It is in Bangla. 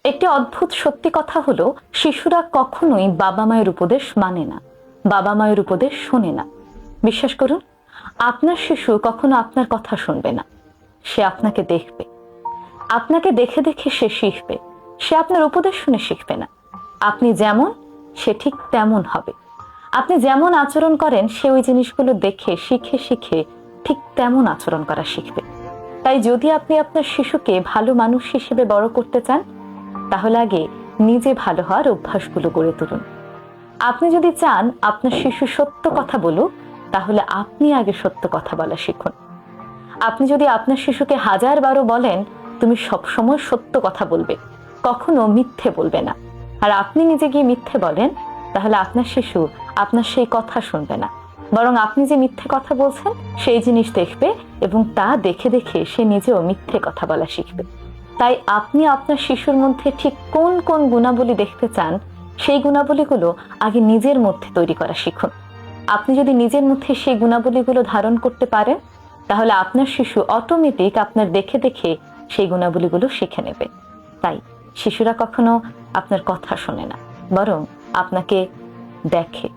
একটি অদ্ভুত সত্যি কথা হলো, শিশুরা কখনোই বাবা মায়ের উপদেশ মানে না, বাবা মায়ের উপদেশ শোনে না। বিশ্বাস করুন, আপনার শিশু কখনো আপনার কথা শুনবে না। সে আপনাকে দেখবে, আপনাকে দেখে দেখে সে শিখবে। সে আপনার উপদেশ শুনে শিখবে না। আপনি যেমন, সে ঠিক তেমন হবে। আপনি যেমন আচরণ করেন, সে ওই জিনিসগুলো দেখে শিখে শিখে ঠিক তেমন আচরণ করা শিখবে। তাই যদি আপনি আপনার শিশুকে ভালো মানুষ হিসেবে বড় করতে চান, তাহলে আগে নিজে ভালো হওয়ার অভ্যাসগুলো গড়ে তুলুন। আপনি যদি চান আপনার শিশু সত্য কথা বলুক, তাহলে আপনি আগে সত্য কথা বলা শিখুন। আপনি যদি আপনার শিশুকে 1000 বার বলেন তুমি সবসময় সত্য কথা বলবে, কখনো মিথ্যে বলবে না, আর আপনি নিজে গিয়ে মিথ্যে বলেন, তাহলে আপনার শিশু আপনার সেই কথা শুনবে না, বরং আপনি যে মিথ্যে কথা বলছেন সেই জিনিস দেখবে, এবং তা দেখে দেখে সে নিজেও মিথ্যে কথা বলা শিখবে। তাই আপনি আপনার শিশুর মধ্যে ঠিক কোন কোন গুণাবলী দেখতে চান, সেই গুণাবলীগুলো আগে নিজের মধ্যে তৈরি করা শিখুন। আপনি যদি নিজের মধ্যে সেই গুণাবলীগুলো ধারণ করতে পারেন, তাহলে আপনার শিশু অটোমেটিক আপনার দেখে দেখে সেই গুণাবলীগুলো শিখে নেবে। তাই শিশুরা কখনো আপনার কথা শোনে না, বরং আপনাকে দেখে।